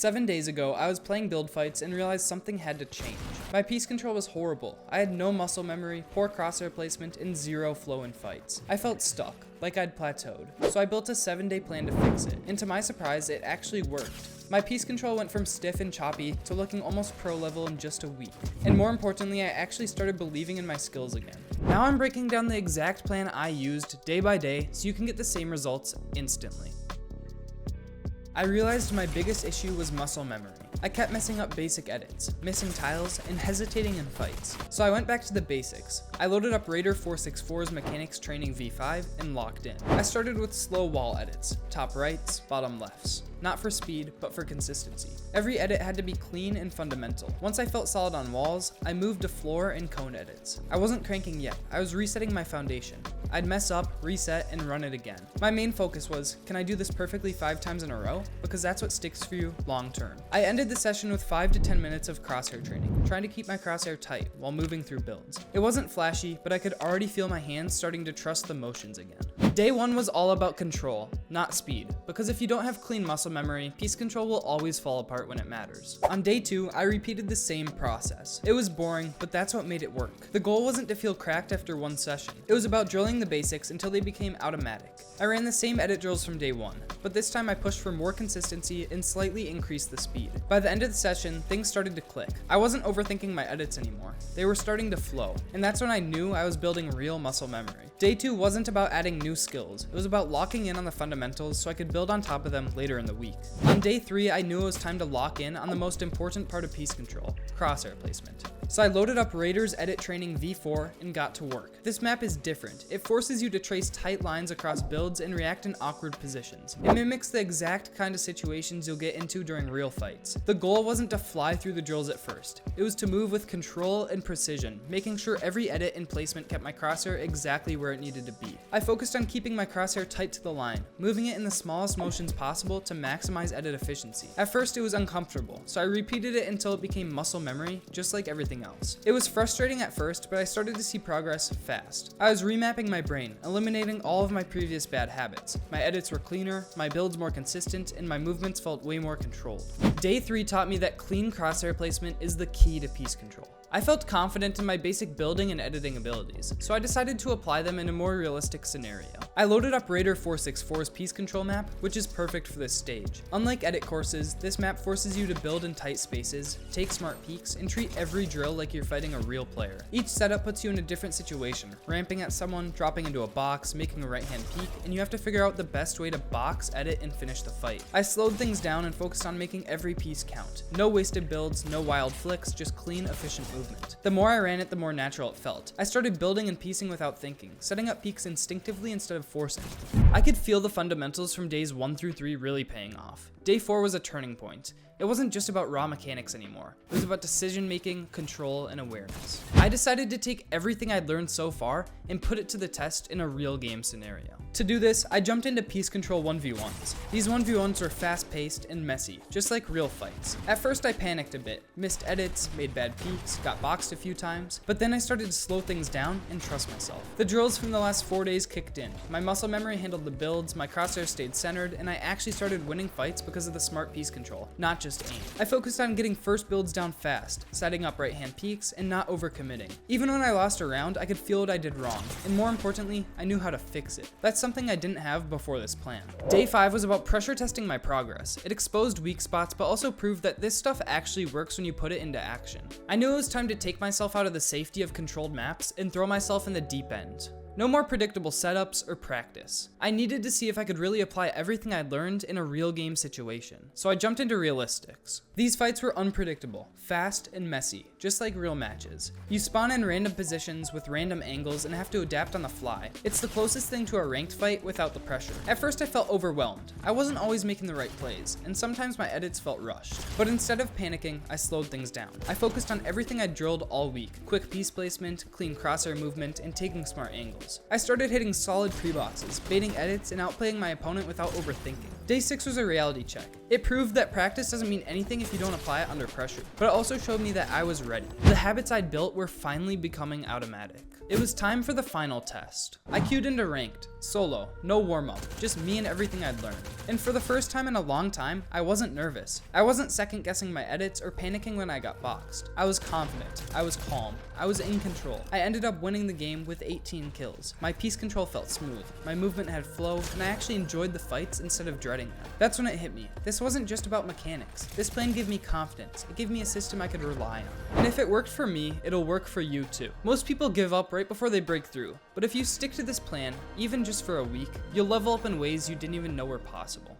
7 days ago, I was playing build fights and realized something had to change. My piece control was horrible. I had no muscle memory, poor crosshair placement, and zero flow in fights. I felt stuck, like I'd plateaued. So I built a 7-day plan to fix it, and to my surprise, it actually worked. My piece control went from stiff and choppy to looking almost pro level in just a week. And more importantly, I actually started believing in my skills again. Now I'm breaking down the exact plan I used day by day so you can get the same results instantly. I realized my biggest issue was muscle memory. I kept messing up basic edits, missing tiles, and hesitating in fights. So I went back to the basics. I loaded up Raider464s Mechanics Training V5 and locked in. I started with slow wall edits, top rights, bottom lefts. Not for speed, but for consistency. Every edit had to be clean and fundamental. Once I felt solid on walls, I moved to floor and cone edits. I wasn't cranking yet, I was resetting my foundation. I'd mess up, reset, and run it again. My main focus was, can I do this perfectly 5 times in a row? Because that's what sticks for you long term. I ended the session with 5 to 10 minutes of crosshair training, trying to keep my crosshair tight while moving through builds. It wasn't flashy, but I could already feel my hands starting to trust the motions again. Day 1 was all about control, not speed, because if you don't have clean muscle memory, piece control will always fall apart when it matters. On day 2, I repeated the same process. It was boring, but that's what made it work. The goal wasn't to feel cracked after one session. It was about drilling the basics until they became automatic. I ran the same edit drills from day 1, but this time I pushed for more consistency and slightly increased the speed. By the end of the session, things started to click. I wasn't overthinking my edits anymore. They were starting to flow, and that's when I knew I was building real muscle memory. Day 2 wasn't about adding new skills. It was about locking in on the fundamentals so I could build on top of them later in the week. On day 3, I knew it was time to lock in on the most important part of piece control, crosshair placement. So I loaded up Raider's Edit Training V4 and got to work. This map is different. It forces you to trace tight lines across builds and react in awkward positions. It mimics the exact kind of situations you'll get into during real fights. The goal wasn't to fly through the drills at first. It was to move with control and precision, making sure every edit and placement kept my crosshair exactly where it needed to be. I focused on keeping my crosshair tight to the line, moving it in the smallest motions possible to maximize edit efficiency. At first it was uncomfortable, so I repeated it until it became muscle memory, just like everything else. It was frustrating at first, but I started to see progress fast. I was remapping my brain, eliminating all of my previous bad habits. My edits were cleaner, my builds more consistent, and my movements felt way more controlled. Day 3 taught me that clean crosshair placement is the key to piece control. I felt confident in my basic building and editing abilities, so I decided to apply them in a more realistic scenario. I loaded up Raider464's piece control map, which is perfect for this stage. Unlike edit courses, this map forces you to build in tight spaces, take smart peeks, and treat every drill like you're fighting a real player. Each setup puts you in a different situation, ramping at someone, dropping into a box, making a right-hand peek, and you have to figure out the best way to box, edit, and finish the fight. I slowed things down and focused on making every piece count. No wasted builds, no wild flicks, just clean, efficient movement. The more I ran it, the more natural it felt. I started building and piecing without thinking, setting up peaks instinctively instead of forcing. I could feel the fundamentals from days 1 through 3 really paying off. Day 4 was a turning point. It wasn't just about raw mechanics anymore. It was about decision making, control, and awareness. I decided to take everything I'd learned so far and put it to the test in a real game scenario. To do this, I jumped into piece control 1v1s. These 1v1s were fast paced and messy, just like real fights. At first I panicked a bit, missed edits, made bad peeks, got boxed a few times, but then I started to slow things down and trust myself. The drills from the last 4 days kicked in. My muscle memory handled the builds, my crosshair stayed centered, and I actually started winning fights because of the smart piece control, not just aim. I focused on getting first builds down fast, setting up right hand peeks, and not overcommitting. Even when I lost a round, I could feel what I did wrong, and more importantly, I knew how to fix it. That's something I didn't have before this plan. Day 5 was about pressure testing my progress. It exposed weak spots, but also proved that this stuff actually works when you put it into action. I knew it was time to take myself out of the safety of controlled maps and throw myself in the deep end. No more predictable setups or practice. I needed to see if I could really apply everything I'd learned in a real game situation, so I jumped into realistics. These fights were unpredictable, fast, and messy, just like real matches. You spawn in random positions with random angles and have to adapt on the fly. It's the closest thing to a ranked fight without the pressure. At first I felt overwhelmed. I wasn't always making the right plays, and sometimes my edits felt rushed. But instead of panicking, I slowed things down. I focused on everything I drilled all week: quick piece placement, clean crosshair movement, and taking smart angles. I started hitting solid pre-boxes, baiting edits, and outplaying my opponent without overthinking. Day 6 was a reality check. It proved that practice doesn't mean anything if you don't apply it under pressure, but it also showed me that I was ready. The habits I'd built were finally becoming automatic. It was time for the final test. I queued into ranked, solo, no warm-up, just me and everything I'd learned. And for the first time in a long time, I wasn't nervous. I wasn't second guessing my edits or panicking when I got boxed. I was confident, I was calm, I was in control. I ended up winning the game with 18 kills. My piece control felt smooth, my movement had flow, and I actually enjoyed the fights instead of dreading them. That's when it hit me. This wasn't just about mechanics. This plan gave me confidence. It gave me a system I could rely on. And if it worked for me, it'll work for you too. Most people give up right before they break through, but if you stick to this plan, even just for a week, you'll level up in ways you didn't even know were possible.